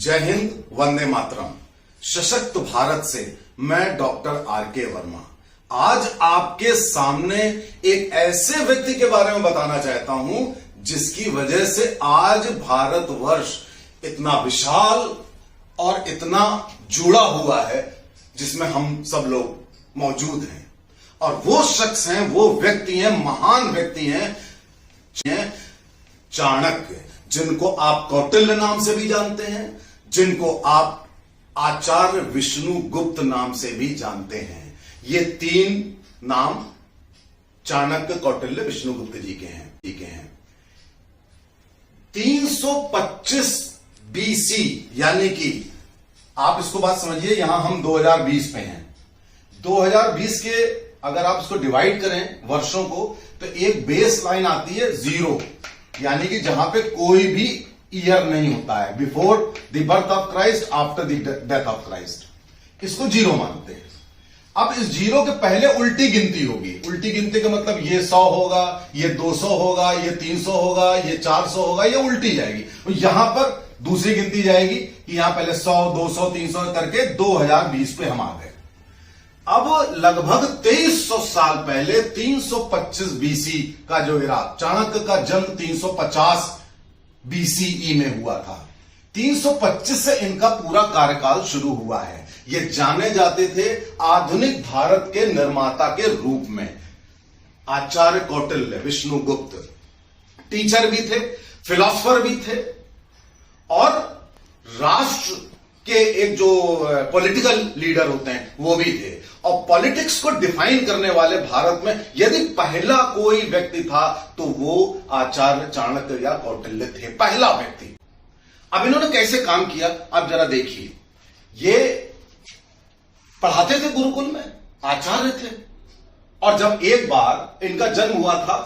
जय हिंद, वंदे मातरम। सशक्त भारत से मैं डॉक्टर आर.के. वर्मा आज आपके सामने एक ऐसे व्यक्ति के बारे में बताना चाहता हूं जिसकी वजह से आज भारतवर्ष इतना विशाल और इतना जुड़ा हुआ है, जिसमें हम सब लोग मौजूद हैं। और वो शख्स हैं, वो व्यक्ति हैं, महान व्यक्ति हैं चाणक्य, जिनको आप कौटिल्य नाम से भी जानते हैं, जिनको आप आचार्य विष्णुगुप्त नाम से भी जानते हैं। ये तीन नाम चाणक्य, कौटिल्य, विष्णुगुप्त जी के हैं। 325 BC, यानी कि आप इसको बात समझिए, यहां हम 2020 पे हैं। 2020 के अगर आप इसको डिवाइड करें वर्षों को, तो एक बेस लाइन आती है 0, यानी कि जहां पे कोई भी ईयर नहीं होता है, before the birth of Christ, after the death of Christ, इसको 0 मानते हैं। अब इस 0 के पहले उल्टी गिनती होगी। उल्टी गिनती का मतलब ये 100 होगा, ये 200 होगा, ये 300 होगा, ये 400 होगा, ये उल्टी जाएगी। तो यहां पर दूसरी गिनती जाएगी कि यहां पहले 100, 200, 300 करके 2020 पे हम आ गए। अब लगभग 2300 साल पहले 325 BC का जो era, चाणक्य का जन्म 350 BCE में हुआ था। 325 से इनका पूरा कार्यकाल शुरू हुआ है। ये जाने जाते थे आधुनिक भारत के निर्माता के रूप में। आचार्य कौटिल्य, विष्णुगुप्त टीचर भी थे, फिलोसफर भी थे, और राष्ट्र के एक जो पॉलिटिकल लीडर होते हैं वो भी थे। और पॉलिटिक्स को डिफाइन करने वाले भारत में यदि पहला कोई व्यक्ति था तो वो आचार्य चाणक्य या कौटिल्य थे, पहला व्यक्ति। अब इन्होंने कैसे काम किया आप जरा देखिए। ये पढ़ाते थे गुरुकुल में, आचार्य थे, और जब एक बार इनका जन्म हुआ था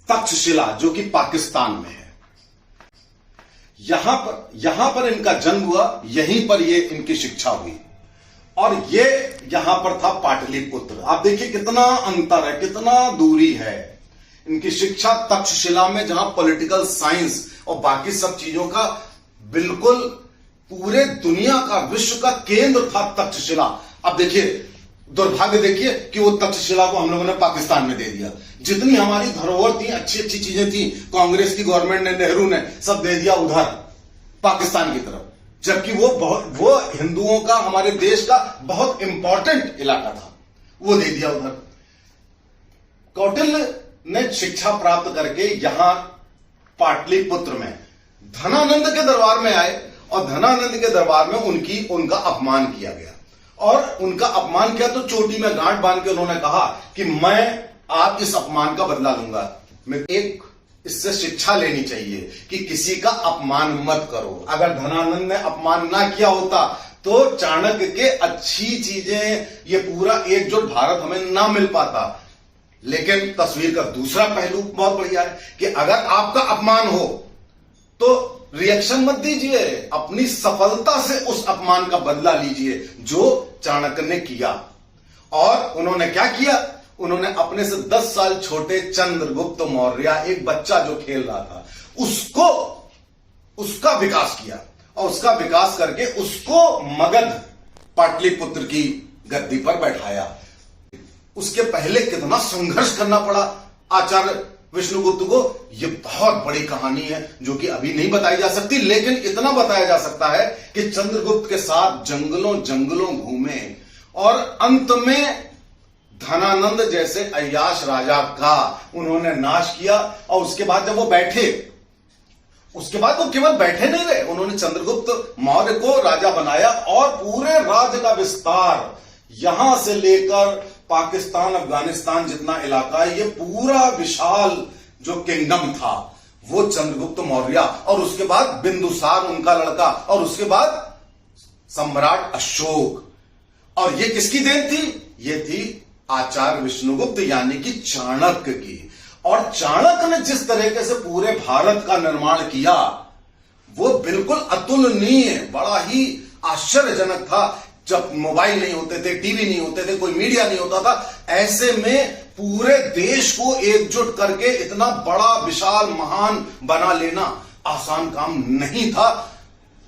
तक्षशिला, जो कि पाकिस्तान में है, यहां पर इनका जन्म हुआ, यहीं पर ये इनकी शिक्षा हुई। और ये यहां पर था पाटलिपुत्र। आप देखिए कितना अंतर है, कितना दूरी है। इनकी शिक्षा तक्षशिला में, जहां पॉलिटिकल साइंस और बाकी सब चीजों का बिल्कुल पूरे दुनिया का, विश्व का केंद्र था तक्षशिला। अब देखिए दुर्भाग्य, देखिए कि वो तक्षशिला को हम लोगों ने पाकिस्तान में दे दिया। जितनी हमारी धरोहर थी, अच्छी अच्छी चीजें थी, कांग्रेस की गवर्नमेंट ने, नेहरू ने सब दे दिया उधर पाकिस्तान की तरफ, जबकि वो हिंदुओं का, हमारे देश का बहुत इंपॉर्टेंट इलाका था, वो दे दिया उधर। कौटिल्य ने शिक्षा प्राप्त करके यहां पाटलिपुत्र में धनानंद के दरबार में आए, और धनानंद के दरबार में उनका अपमान किया गया। और उनका अपमान किया तो चोटी में गांठ बांध के उन्होंने कहा कि मैं आप इस अपमान का बदला लूंगा। मैं एक इससे शिक्षा लेनी चाहिए कि किसी का अपमान मत करो। अगर धनानंद ने अपमान ना किया होता तो चाणक्य के अच्छी चीजें, ये पूरा एकजुट भारत हमें ना मिल पाता। लेकिन तस्वीर का दूसरा पहलू बहुत बढ़िया है कि अगर आपका अपमान हो तो रिएक्शन मत दीजिए, अपनी सफलता से उस अपमान का बदला लीजिए, जो चाणक्य ने किया। और उन्होंने क्या किया? उन्होंने अपने से 10 साल छोटे चंद्रगुप्त मौर्य, एक बच्चा जो खेल रहा था, उसका विकास किया, और उसका विकास करके उसको मगध, पाटलिपुत्र की गद्दी पर बैठाया। उसके पहले कितना संघर्ष करना पड़ा आचार्य विष्णुगुप्त को, यह बहुत बड़ी कहानी है जो कि अभी नहीं बताई जा सकती। लेकिन इतना बताया जा सकता है कि चंद्रगुप्त के साथ जंगलों जंगलों घूमे, और अंत में धनानंद जैसे अय्याश राजा का उन्होंने नाश किया। और उसके बाद जब वो बैठे, उसके बाद वो केवल बैठे नहीं रहे, उन्होंने चंद्रगुप्त मौर्य को राजा बनाया, और पूरे राज्य का विस्तार यहां से लेकर पाकिस्तान, अफगानिस्तान जितना इलाका है, ये पूरा विशाल जो किंगडम था वो चंद्रगुप्त मौर्य, और उसके बाद बिंदुसार उनका लड़का, और उसके बाद सम्राट अशोक। और ये किसकी देन थी? ये थी आचार्य विष्णुगुप्त, यानी कि चाणक्य की। और चाणक्य ने जिस तरीके से पूरे भारत का निर्माण किया वो बिल्कुल अतुलनीय, बड़ा ही आश्चर्यजनक था। जब मोबाइल नहीं होते थे, टीवी नहीं होते थे, कोई मीडिया नहीं होता था, ऐसे में पूरे देश को एकजुट करके इतना बड़ा विशाल महान बना लेना आसान काम नहीं था।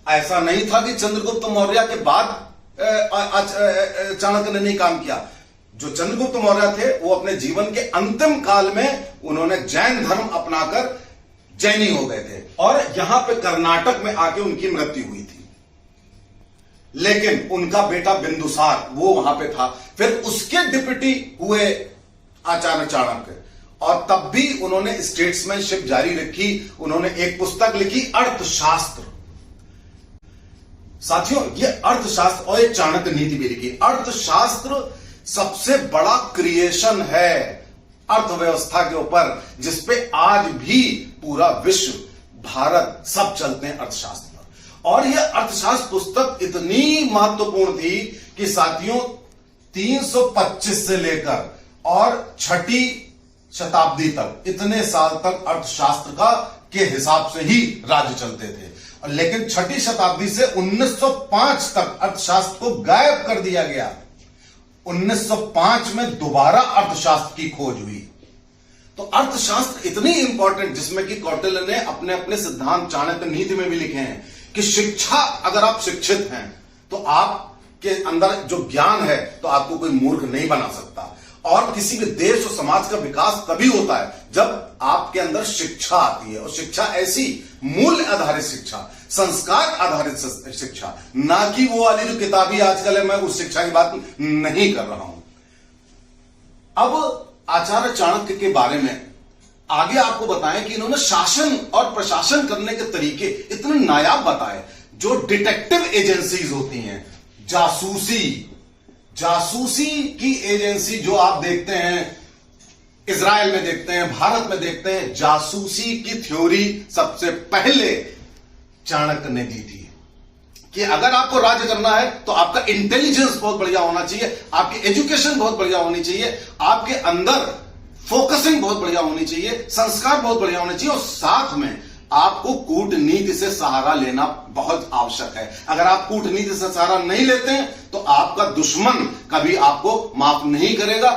ऐसा नहीं था कि चंद्रगुप्त मौर्य के बाद चाणक्य ने नहीं काम किया। जो चंद्रगुप्त मौर्य थे वो अपने जीवन के अंतिम काल में उन्होंने जैन धर्म अपनाकर जैनी हो गए थे और यहां पे कर्नाटक में आके उनकी मृत्यु हुई थी। लेकिन उनका बेटा बिंदुसार वो वहां पे था। फिर उसके डिप्टी हुए आचार्य चाणक्य और तब भी उन्होंने स्टेट्समैनशिप जारी रखी। उन्होंने एक पुस्तक लिखी अर्थशास्त्र। साथियों ये अर्थशास्त्र और एक चाणक्य नीति भी लिखी। अर्थशास्त्र सबसे बड़ा क्रिएशन है अर्थव्यवस्था के ऊपर, जिसपे आज भी पूरा विश्व, भारत सब चलते हैं अर्थशास्त्र पर। और यह अर्थशास्त्र पुस्तक इतनी महत्वपूर्ण थी कि साथियों 325 से लेकर और 6ठी शताब्दी तक इतने साल तक अर्थशास्त्र का के हिसाब से ही राज्य चलते थे। लेकिन 6ठी शताब्दी से 1905 तक अर्थशास्त्र को गायब कर दिया गया। 1905 में दोबारा अर्थशास्त्र की खोज हुई। तो अर्थशास्त्र इतनी इंपॉर्टेंट, जिसमें कि कौटिल्य ने अपने अपने सिद्धांत चाणक्य नीति में भी लिखे हैं कि शिक्षा, अगर आप शिक्षित हैं तो आपके अंदर जो ज्ञान है तो आपको कोई मूर्ख नहीं बना सकता। और किसी भी देश और समाज का विकास तभी होता है जब आपके अंदर शिक्षा आती है। और शिक्षा ऐसी मूल्य आधारित शिक्षा, संस्कार आधारित शिक्षा, ना कि वो वाली जो किताबी आजकल है, मैं उस शिक्षा की बात नहीं कर रहा हूं। अब आचार्य चाणक्य के बारे में आगे आपको बताएं कि इन्होंने शासन और प्रशासन करने के तरीके इतने नायाब बताए। जो डिटेक्टिव एजेंसीज होती हैं, जासूसी की एजेंसी जो आप देखते हैं, इजराइल में देखते हैं, भारत में देखते हैं, जासूसी की थ्योरी सबसे पहले चाणक्य ने दी थी कि अगर आपको राज्य करना है तो आपका इंटेलिजेंस बहुत बढ़िया होना चाहिए, आपकी एजुकेशन बहुत बढ़िया होनी चाहिए, आपके अंदर फोकसिंग बहुत बढ़िया होनी चाहिए, संस्कार बहुत बढ़िया होने चाहिए और साथ में आपको कूटनीति से सहारा लेना बहुत आवश्यक है। अगर आप कूटनीति से सहारा नहीं लेते हैं तो आपका दुश्मन कभी आपको माफ नहीं करेगा।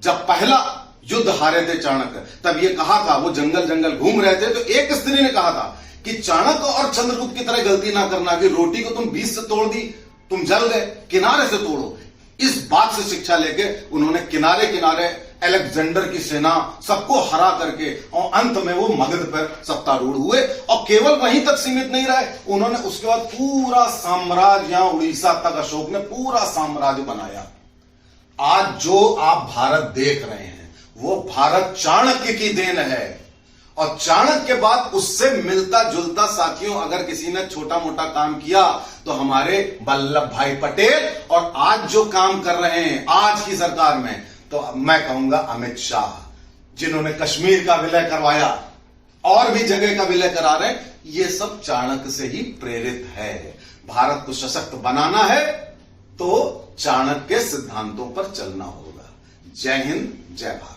जब पहला युद्ध हारे थे चाणक्य, तब ये कहा था, वो जंगल जंगल घूम रहे थे तो एक स्त्री ने कहा था कि चाणक्य और चंद्रगुप्त की तरह गलती ना करना कि रोटी को तुम बीच से तोड़ दी, तुम जल गए, किनारे से तोड़ो। इस बात से शिक्षा लेके उन्होंने किनारे किनारे अलेक्जेंडर की सेना सबको हरा करके और अंत में वो मगध पर सत्तारूढ़ हुए। और केवल वहीं तक सीमित नहीं रहे, उन्होंने उसके बाद पूरा साम्राज्य, यहां उड़ीसा तक अशोक ने पूरा साम्राज्य बनाया। आज जो आप भारत देख रहे हैं वो भारत चाणक्य की देन है। और चाणक्य के बाद उससे मिलता जुलता साथियों अगर किसी ने छोटा मोटा काम किया तो हमारे वल्लभ भाई पटेल, और आज जो काम कर रहे हैं आज की सरकार में, तो मैं कहूंगा अमित शाह, जिन्होंने कश्मीर का विलय करवाया और भी जगह का विलय करा रहे हैं, ये सब चाणक्य से ही प्रेरित है। भारत को सशक्त बनाना है तो चाणक्य के सिद्धांतों पर चलना होगा। जय हिंद, जय भारत।